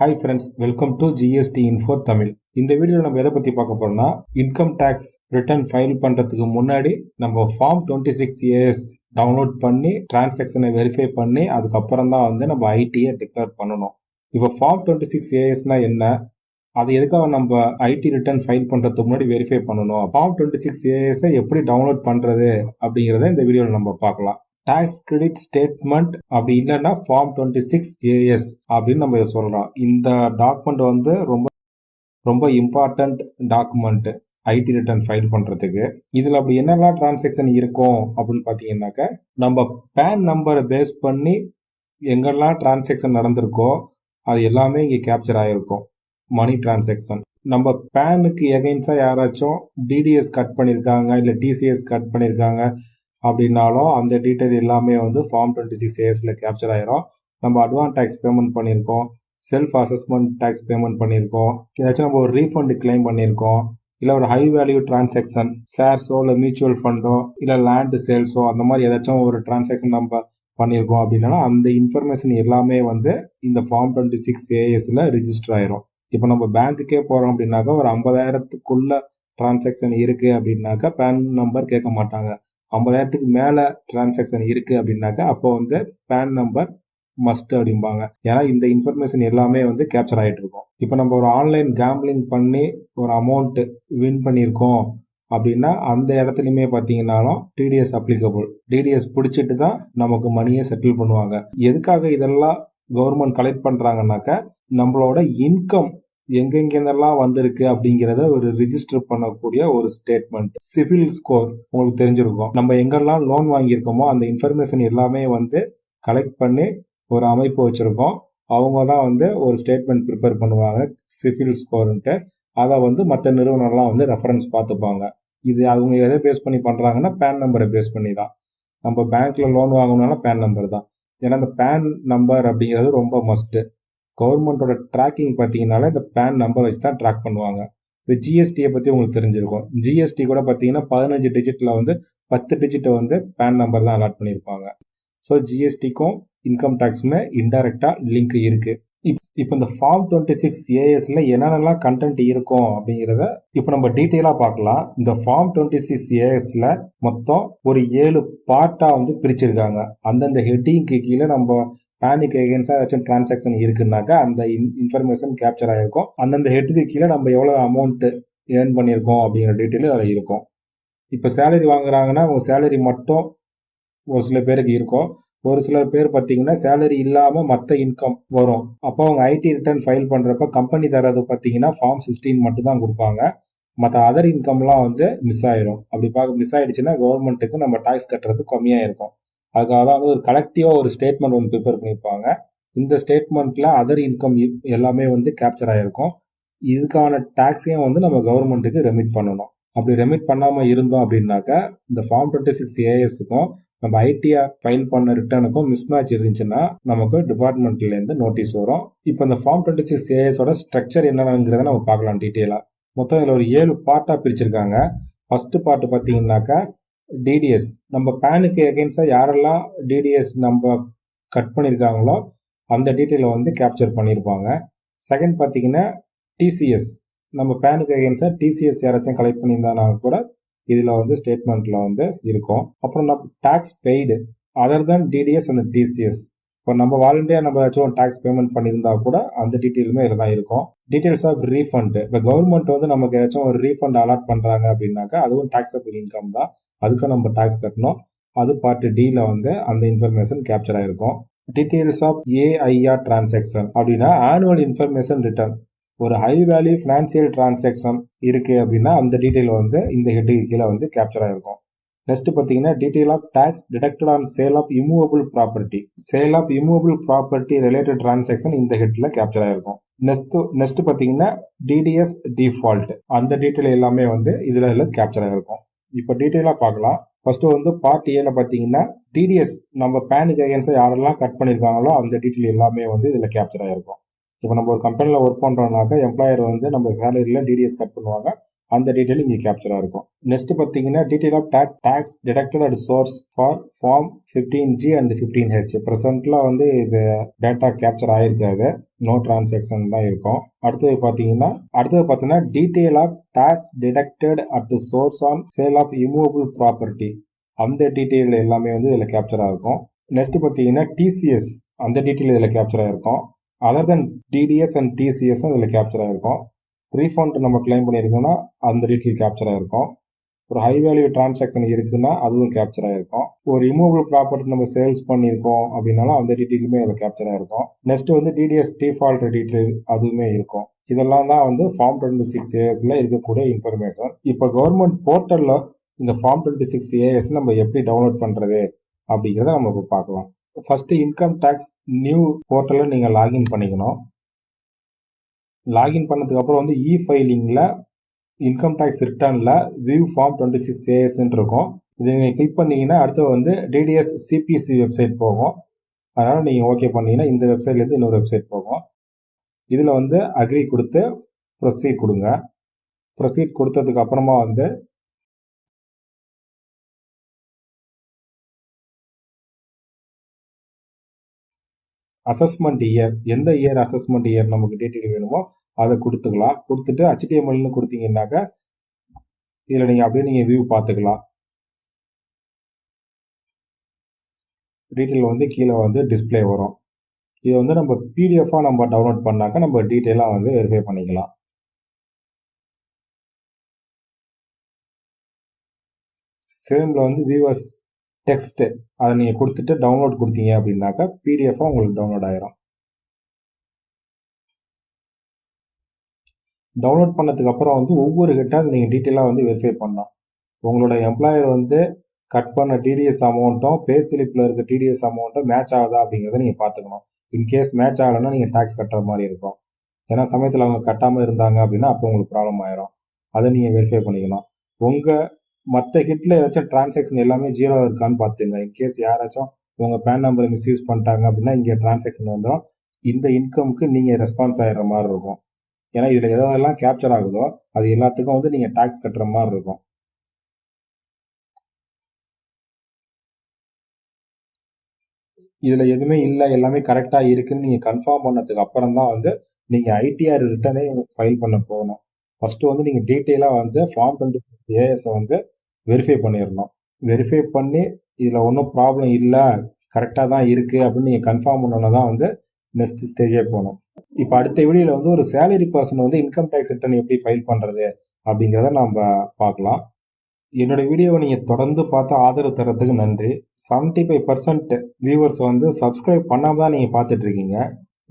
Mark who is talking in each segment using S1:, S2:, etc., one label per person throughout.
S1: Hi friends, welcome to GSTInfoTamil. இந்த வீடியோல நம்ம எதை பத்தி பார்க்க போறோம்னா இன்கம் டாக்ஸ் ரிட்டர்ன் ஃபைல் பண்றதுக்கு முன்னாடி நம்ம ஃபார்ம் 26AS டவுன்லோட் பண்ணி டிரான்சாக்ஷனை வெரிஃபை பண்ணி அதுக்கப்புறம் தான் வந்து நம்ம ஐடியை டிக்ளேர் பண்ணணும். இப்போ ஃபார்ம் 26ASனா என்ன, அது எதுக்காக நம்ம ஐடி ரிட்டர்ன் ஃபைல் பண்றதுக்கு முன்னாடி வெரிஃபை பண்ணணும், ஃபார்ம் 26AS எப்படி டவுன்லோட் பண்றது அப்படிங்கறத இந்த வீடியோல நம்ம பார்க்கலாம். டாக்ஸ் கிரெடிட் ஸ்டேட்மெண்ட் அப்படி இல்லைன்னா ஃபார்ம் 26AS அப்படின்னு நம்ம இதை சொல்றோம். இந்த டாக்குமெண்ட் வந்து ரொம்ப ரொம்ப important document ID return file பண்றதுக்கு. இதுல அப்படி என்னெல்லாம் டிரான்சாக்ஷன் இருக்கும் அப்படின்னு பாத்தீங்கன்னாக்க, நம்ம பேன் நம்பரை பேஸ் பண்ணி எங்கெல்லாம் டிரான்சாக்ஷன் நடந்திருக்கோ அது எல்லாமே இங்க கேப்சர் ஆயிருக்கும். மணி டிரான்சாக்ஷன், நம்ம பேனுக்கு எகைன்ஸ்டா யாராச்சும் டிடிஎஸ் கட் பண்ணிருக்காங்க இல்ல டிசிஎஸ் கட் பண்ணிருக்காங்க அப்படின்னாலும் அந்த டீட்டெயில் எல்லாமே வந்து ஃபார்ம் 26ASல கேப்சர் ஆயிரும். நம்ம அட்வான்ஸ் டேக்ஸ் பேமெண்ட் பண்ணியிருக்கோம், செல்ஃப் அசஸ்மெண்ட் டேக்ஸ் பேமெண்ட் பண்ணியிருக்கோம், ஏதாச்சும் நம்ம ஒரு ரீஃபண்ட் கிளைம் பண்ணியிருக்கோம், இல்லை ஒரு ஹை வேல்யூ டிரான்சாக்ஷன் ஷேர்ஸோ இல்லை மியூச்சுவல் ஃபண்டோ இல்லை லேண்ட் சேல்ஸோ அந்த மாதிரி ஏதாச்சும் ஒரு டிரான்சாக்ஷன் நம்ம பண்ணியிருக்கோம் அப்படின்னா அந்த இன்ஃபர்மேஷன் எல்லாமே வந்து இந்த ஃபார்ம் 26ASல ரிஜிஸ்டர் ஆயிரும். இப்போ நம்ம பேங்க்குக்கே போகிறோம் அப்படின்னாக்கா ஒரு 50,000க்குள்ள டிரான்சாக்ஷன் இருக்கு அப்படின்னாக்கா பேன் நம்பர் கேட்க மாட்டாங்க. 50,000க்கு மேல டிரான்சாக்ஷன் இருக்கு அப்படின்னாக்கா அப்போ வந்து பேன் நம்பர் மஸ்ட் அப்படிம்பாங்க. ஏன்னா இந்த இன்ஃபர்மேஷன் எல்லாமே வந்து கேப்சர் ஆகிட்டு இருக்கும். இப்போ நம்ம ஒரு ஆன்லைன் கேம்பிளிங் பண்ணி ஒரு அமௌண்ட் வின் பண்ணியிருக்கோம் அப்படின்னா அந்த இடத்துலையுமே பார்த்தீங்கன்னாலும் டிடிஎஸ் அப்ளிகபிள். டிடிஎஸ் பிடிச்சிட்டு தான் நமக்கு மணியை செட்டில் பண்ணுவாங்க. எதுக்காக இதெல்லாம் கவர்மெண்ட் கலெக்ட் பண்றாங்கன்னாக்கா நம்மளோட இன்கம் எங்கெங்கெல்லாம் வந்திருக்கு அப்படிங்கிறத ஒரு ரிஜிஸ்டர் பண்ணக்கூடிய ஒரு ஸ்டேட்மெண்ட். சிவில் ஸ்கோர் உங்களுக்கு தெரிஞ்சிருக்கும். நம்ம எங்கெல்லாம் லோன் வாங்கியிருக்கோமோ அந்த இன்ஃபர்மேஷன் எல்லாமே வந்து கலெக்ட் பண்ணி ஒரு அமைப்பு வச்சிருக்கோம். அவங்க தான் வந்து ஒரு ஸ்டேட்மெண்ட் ப்ரிப்பேர் பண்ணுவாங்க சிவில் ஸ்கோர்ன்ட்டு. அதை வந்து மற்ற நிறுவனம்லாம் வந்து ரெஃபரன்ஸ் பார்த்துப்பாங்க. இது அவங்க எதை பேஸ் பண்ணி பண்றாங்கன்னா பேன் நம்பரை பேஸ் பண்ணி தான். நம்ம பேங்க்ல லோன் வாங்கணும்னா பேன் நம்பர் தான். ஏன்னா இந்த பேன் நம்பர் அப்படிங்கிறது ரொம்ப மஸ்ட். கவர்மெண்டோட ட்ராக்கிங் பார்த்தீங்கன்னாலே இந்த பேன் நம்பர் வச்சு தான் ட்ராக் பண்ணுவாங்க. இப்போ ஜிஎஸ்டியை பற்றி உங்களுக்கு தெரிஞ்சிருக்கும். ஜிஎஸ்டி கூட பார்த்தீங்கன்னா 15 டிஜிட்டில் வந்து 10 டிஜிட்டை வந்து பேன் நம்பர் தான் அலாட் பண்ணியிருப்பாங்க. ஸோ ஜிஎஸ்டிக்கும் இன்கம் டேக்ஸுமே இன்டைரக்டா லிங்க் இருக்கு. இப்போ இந்த ஃபார்ம் 26ASல என்னென்னலாம் கண்டென்ட் இருக்கும் அப்படிங்கிறத இப்போ நம்ம டீட்டெயிலா பார்க்கலாம். இந்த ஃபார்ம் 26ASல மொத்தம் ஒரு 7 பார்ட்டா வந்து பிரிச்சிருக்காங்க. அந்தந்த ஹெட்டிங்க்கு கீழே நம்ம பேனுக்கு எகென்ஸ்டா ஏதாச்சும் டிரான்சாக்ஷன் இருக்குன்னாக்கா அந்த இன்ஃபர்மேஷன் கேப்சர் ஆயிருக்கும். அந்தந்த ஹெட்டுக்கு கீழே நம்ம எவ்வளவு அமௌண்ட் ஏர்ன் பண்ணியிருக்கோம் அப்படிங்கிற டீட்டெயில் அதில் இருக்கும். இப்போ சேலரி வாங்குறாங்கன்னா அவங்க சேலரி மட்டும் ஒரு சில பேருக்கு இருக்கும். ஒரு சில பேர் பார்த்தீங்கன்னா சேலரி இல்லாம மற்ற இன்கம் வரும். அப்போ அவங்க ஐடி ரிட்டர்ன் ஃபைல் பண்றப்ப கம்பெனி தரது பார்த்தீங்கன்னா ஃபார்ம் 16 மட்டும் தான் கொடுப்பாங்க. மற்ற அதர் இன்கம்லாம் வந்து மிஸ் ஆயிரும். அப்படி மிஸ் ஆயிடுச்சுன்னா கவர்மெண்ட்டுக்கு நம்ம டாக்ஸ் கட்டுறது கம்மியா இருக்கும். அதுக்காக தான் வந்து ஒரு கலெக்டிவா ஒரு ஸ்டேட்மெண்ட் வந்து ப்ரிப்பேர் பண்ணியிருப்பாங்க. இந்த ஸ்டேட்மெண்ட்ல அதர் இன்கம் எல்லாமே வந்து கேப்சர் ஆயிருக்கும். இதுக்கான டாக்ஸையும் வந்து நம்ம கவர்மெண்ட்டுக்கு ரெமிட் பண்ணணும். அப்படி ரெமிட் பண்ணாம இருந்தோம் அப்படின்னாக்கா இந்த ஃபார்ம் 26ASக்கும் நம்ம ஐடிஆ ஃபைல் பண்ண ரிட்டர்னுக்கும் மிஸ்மேட்ச் இருந்துச்சுன்னா நமக்கு டிபார்ட்மெண்ட்ல இருந்து நோட்டீஸ் வரும். இப்போ இந்த ஃபார்ம் 26ASோட ஸ்ட்ரக்சர் என்னங்கிறத நம்ம பார்க்கலாம் டீட்டெயிலா. மொத்தம் இதுல ஒரு 7 பார்ட்டா பிரிச்சிருக்காங்க. ஃபர்ஸ்ட் பார்ட் பார்த்தீங்கன்னாக்கா டிடிஎஸ். நம்ம பேனுக்கு எகென்ஸ்டா யாரெல்லாம் டிடிஎஸ் நம்ம கட் பண்ணியிருக்காங்களோ அந்த டீட்டெயிலை வந்து கேப்சர் பண்ணியிருப்பாங்க. செகண்ட் பார்த்தீங்கன்னா டிசிஎஸ். நம்ம பேனுக்கு எகென்ஸ்டா டிசிஎஸ் யாராச்சும் கலெக்ட் பண்ணியிருந்தானா கூட இதுல வந்து ஸ்டேட்மெண்ட்ல வந்து இருக்கும். அப்புறம் நம்ம டாக்ஸ் பெய்டு அதர் தான் டிடிஎஸ் அண்ட் டிசிஎஸ். இப்போ நம்ம வாலண்டியா நம்ம ஏதாச்சும் டாக்ஸ் பேமெண்ட் பண்ணியிருந்தா கூட அந்த டீட்டெயிலுமே இதில் தான் இருக்கும். Details of refund. இப்போ கவர்மெண்ட் வந்து நமக்கு ஏதாச்சும் ஒரு ரீஃபண்ட் அலாட் பண்றாங்க அப்படின்னாக்கா அதுவும் டாக்ஸபிள் இன்கம் தான். அதுக்கும் நம்ம டாக்ஸ் கட்டணும். அது பார்ட் டில வந்து அந்த இன்ஃபர்மேஷன் கேப்சர் ஆயிருக்கும். டீட்டெயில்ஸ் ஆஃப் ஏஐஆர் டிரான்சாக்ஷன் அப்படின்னா ஆனுவல் இன்ஃபர்மேஷன் ரிட்டர்ன். ஒரு ஹை வேல்யூ பினான்சியல் டிரான்சாக்ஷன் இருக்கு அப்படின்னா அந்த டீட்டெயில் வந்து இந்த ஹெட்டுக்கு கீழே வந்து கேப்சர் ஆயிருக்கும். நெக்ஸ்ட் பார்த்தீங்கன்னா detail of tax deducted on sale of immovable property. Sale of immovable property related transaction இந்த ஹெட்ல கேப்சர் ஆயிருக்கும். நெக்ஸ்ட் பார்த்தீங்கன்னா டிடிஎஸ் டிஃபால்ட். அந்த டீட்டெயில் எல்லாமே வந்து இதுல கேப்சர் ஆயிருக்கும். இப்போ டீட்டெயிலா பார்க்கலாம். ஃபர்ஸ்ட் வந்து பார்ட் ஏல பார்த்தீங்கன்னா டிடிஎஸ் நம்ம பேனுக்கு அகேன்ஸ்டா யாரெல்லாம் கட் பண்ணியிருக்காங்களோ அந்த டீட்டெயில் எல்லாமே வந்து இதுல கேப்சர் ஆயிருக்கும். இப்போ நம்ம ஒரு கம்பெனியில் ஒர்க் பண்ணுறோம்னாக்கா எம்ப்ளாயர் வந்து நம்ம சேலரியில் டிடிஎஸ் கட் பண்ணுவாங்க. அந்த டீட்டெயில் இங்கே கேப்சராக இருக்கும். நெக்ஸ்ட் பார்த்தீங்கன்னா detail of tax deducted at source for form 15G and 15H. ப்ரெசென்ட்ல வந்து இது டேட்டா கேப்சர் ஆயிருக்காது, நோ டிரான்சாக்ஷன் தான் இருக்கும். அடுத்தது பார்த்தீங்கன்னா detail of tax deducted at source on sale of immovable property, அந்த டீட்டெயில் எல்லாமே வந்து இதில் கேப்சர் ஆகிருக்கும். நெக்ஸ்ட் பார்த்தீங்கன்னா டிசிஎஸ், அந்த டீட்டெயில் இதில் கேப்சர் ஆகிருக்கும். Other then TDS and TCS இதில் கேப்சர் ஆகிருக்கும். ரீஃபண்ட் நம்ம கிளைம் பண்ணியிருக்கோம்னா அந்த டீட்டெயில் கேப்சர் ஆகிருக்கும். ஒரு ஹை வேல்யூ டிரான்சாக்ஷன் இருக்குன்னா அதுவும் கேப்சர் ஆகிருக்கும். ஒரு இமூவபிள் ப்ராப்பர்ட்டி நம்ம சேல்ஸ் பண்ணியிருக்கோம் அப்படின்னாலும் அந்த டீட்டெயிலுமே அதில் கேப்சர் ஆகிருக்கும். நெக்ஸ்ட் வந்து டிடிஎஸ் டிஃபால்ட் டீட்டெயில் அதுவுமே இருக்கும். இதெல்லாம் தான் வந்து ஃபார்ம் 26ASல இருக்கக்கூடிய இன்ஃபர்மேஷன். இப்போ கவர்மெண்ட் போர்ட்டலில் இந்த ஃபார்ம் 26AS நம்ம எப்படி டவுன்லோட் பண்ணுறது அப்படிங்கிறத நம்ம இப்போ பார்க்கலாம். ஃபர்ஸ்ட் இன்கம் டேக்ஸ் நியூ போர்ட்டலில் நீங்கள் லாகின் பண்ணிக்கணும். லாகின் பண்ணதுக்கு அப்புறம் வந்து ஃபைலிங்கில் இன்கம் டேக்ஸ் ரிட்டர்னில் வியூ ஃபார்ம் 26AS இருக்கும். இதை நீங்கள் கிளிக் பண்ணீங்கன்னா அடுத்து வந்து டிடிஎஸ் சிபிசி வெப்சைட் போகும். அதனால் நீங்கள் ஓகே பண்ணீங்கன்னா இந்த வெப்சைட்லேருந்து இன்னொரு வெப்சைட் போகும். இதில் வந்து அக்ரி கொடுத்து ப்ரொசீட் கொடுங்க. ப்ரொசீட் கொடுத்ததுக்கு அப்புறமா வந்து அசஸ்மெண்ட் இயர், எந்த இயர் அசஸ்மெண்ட் இயர் நமக்கு டீட்டெயில் வேணுமோ அதை கொடுத்துக்கலாம். கொடுத்துட்டு HTMLன்னு கொடுத்தீங்கன்னாக்கா இதில் நீங்கள் வியூ பார்த்துக்கலாம். டீட்டெயில் வந்து கீழே வந்து டிஸ்பிளே வரும். இது வந்து நம்ம பிடிஎஃபாக நம்ம டவுன்லோட் பண்ணாக்கா நம்ம டீட்டெயிலாக வந்து வெரிஃபை பண்ணிக்கலாம். சேமில் வந்து வியூவர்ஸ் டெக்ஸ்ட் அதை நீங்கள் கொடுத்துட்டு டவுன்லோட் கொடுத்தீங்க அப்படின்னாக்கா பிடிஎஃபாக உங்களுக்கு டவுன்லோட் ஆயிரும். டவுன்லோட் பண்ணதுக்கு அப்புறம் வந்து ஒவ்வொரு ஹெட்டாக நீங்கள் டீட்டெயிலாக வந்து வெரிஃபை பண்ணலாம். உங்களோட எம்ப்ளாயர் வந்து கட் பண்ண டிடிஎஸ் அமௌண்ட்டும் பே ஸ்லிப்பில் இருக்க டிடிஎஸ் அமௌண்ட்டும் மேட்ச் ஆகுதா அப்படிங்கிறத நீங்கள் பார்த்துக்கணும். இன்கேஸ் மேட்ச் ஆகலைன்னா நீங்கள் டேக்ஸ் கட்டுற மாதிரி இருக்கும். ஏன்னா சமயத்தில் அவங்க கட்டாமல் இருந்தாங்க அப்படின்னா அப்போ உங்களுக்கு ப்ராப்ளம் ஆயிரும். அதை நீங்கள் வெரிஃபை பண்ணிக்கலாம். உங்கள் மற்ற ஹிட்டில் ஏதாச்சும் டிரான்சாக்ஷன் எல்லாமே ஜீரோ இருக்கான்னு பார்த்துங்க. இன்கேஸ் யாராச்சும் உங்கள் பேன் நம்பரை மிஸ்யூஸ் பண்ணிட்டாங்க அப்படின்னா இங்கே டிரான்சாக்ஷன் வந்துடும். இந்த இன்கமுக்கு நீங்கள் ரெஸ்பான்ஸ் ஆகிடுற மாதிரி இருக்கும். ஏன்னா இதில் எதெல்லாம் கேப்சர் ஆகுதோ அது எல்லாத்துக்கும் வந்து நீங்கள் டேக்ஸ் கட்டுற மாதிரி இருக்கும். இதில் எதுவுமே இல்லை, எல்லாமே கரெக்டாக இருக்குன்னு நீங்கள் கன்ஃபார்ம் பண்ணதுக்கு அப்புறம் தான் வந்து நீங்கள் ஐடிஆர் ரிட்டர்னே ஃபைல் பண்ண போகணும். ஃபஸ்ட்டு வந்து நீங்கள் டீட்டெயிலாக வந்து ஃபார்ம் 26AS வந்து வெரிஃபை பண்ணிடணும். வெரிஃபை பண்ணி இதில் ஒன்றும் ப்ராப்ளம் இல்லை, கரெக்டாக தான் இருக்குது அப்படின்னு நீங்கள் கன்ஃபார்ம் பண்ணோன்னா தான் வந்து நெக்ஸ்ட் ஸ்டேஜே போகணும். இப்போ அடுத்த வீடியோவில் வந்து ஒரு சேலரி பர்சன் வந்து இன்கம் டேக்ஸ் ரிட்டர்ன் எப்படி ஃபைல் பண்ணுறது அப்படிங்கிறத நம்ம பார்க்கலாம். என்னோட வீடியோவை நீங்கள் தொடர்ந்து பார்த்து ஆதரவு தரத்துக்கு நன்றி. 75% வியூவர்ஸ் வந்து சப்ஸ்கிரைப் பண்ணாமல் தான் நீங்கள் பார்த்துட்டு இருக்கீங்க.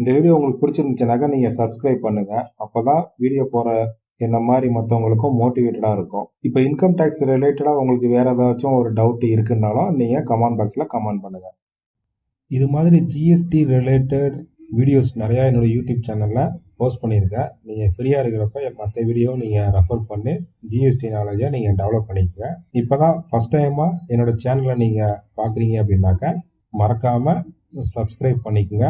S1: இந்த வீடியோ உங்களுக்கு பிடிச்சிருந்துச்சுனாக்கா நீங்கள் சப்ஸ்கிரைப் பண்ணுங்கள். அப்போ தான் வீடியோ போகிற என்ன மாதிரி மற்றவங்களுக்கும் மோட்டிவேட்டடாக இருக்கும். இப்போ இன்கம் டேக்ஸ் ரிலேட்டடாக உங்களுக்கு வேறு ஏதாச்சும் ஒரு டவுட் இருக்குன்னாலும் நீங்கள் கமெண்ட் பாக்ஸில் கமெண்ட் பண்ணுங்கள். இது மாதிரி ஜிஎஸ்டி ரிலேட்டட் வீடியோஸ் நிறையா என்னோடய யூடியூப் சேனலில் போஸ்ட் பண்ணியிருக்கேன். நீங்கள் ஃப்ரீயாக இருக்கிறப்ப மற்ற வீடியோ நீங்கள் ரெஃபர் பண்ணி ஜிஎஸ்டி நாலேஜை நீங்கள் டெவலப் பண்ணிக்கங்க. இப்போ தான் ஃபஸ்ட் டைமாக என்னோடய சேனலை நீங்கள் பார்க்குறீங்க அப்படின்னாக்கா மறக்காமல் சப்ஸ்கிரைப் பண்ணிக்கோங்க.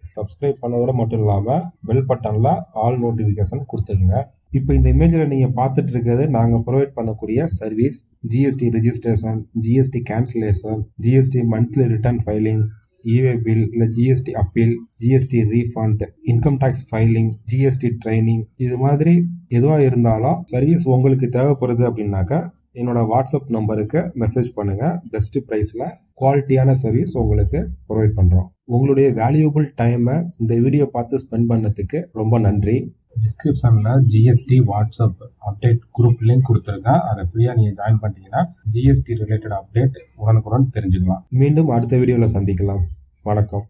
S1: சப்ஸ்கிரைப் பண்ணதோட மட்டும் இல்லாமல் பெல் பட்டனில் ஆல் நோட்டிஃபிகேஷன் கொடுத்துக்குங்க. இப்போ இந்த இமேஜில் நீங்கள் பார்த்துட்டு இருக்கிறது நாங்கள் ப்ரொவைட் பண்ணக்கூடிய service. GST registration, GST cancellation, GST monthly return filing, e-way bill இல்லை GST appeal, GST refund, income tax filing, GST training, இது மாதிரி எதுவாக இருந்தாலும் சர்வீஸ் உங்களுக்கு தேவைப்படுது அப்படின்னாக்கா என்னோட வாட்ஸ்அப் நம்பருக்கு மெசேஜ் பண்ணுங்க. பெஸ்ட் ப்ரைஸில் குவாலிட்டியான சர்வீஸ் உங்களுக்கு ப்ரொவைட் பண்ணுறோம். உங்களுடைய வேல்யூபிள் டைமை இந்த வீடியோ பார்த்து ஸ்பெண்ட் பண்ணதுக்கு ரொம்ப நன்றி. டிஸ்கிரிப்ஷனில் GST WhatsApp update group link கொடுத்துருக்கேன். அதை ஃப்ரீயாக நீங்கள் ஜாயின் பண்ணிட்டீங்கன்னா ஜிஎஸ்டி ரிலேட்டட் அப்டேட் உடனுக்குடன் தெரிஞ்சுக்கலாம். மீண்டும் அடுத்த வீடியோவில் சந்திக்கலாம். வணக்கம்.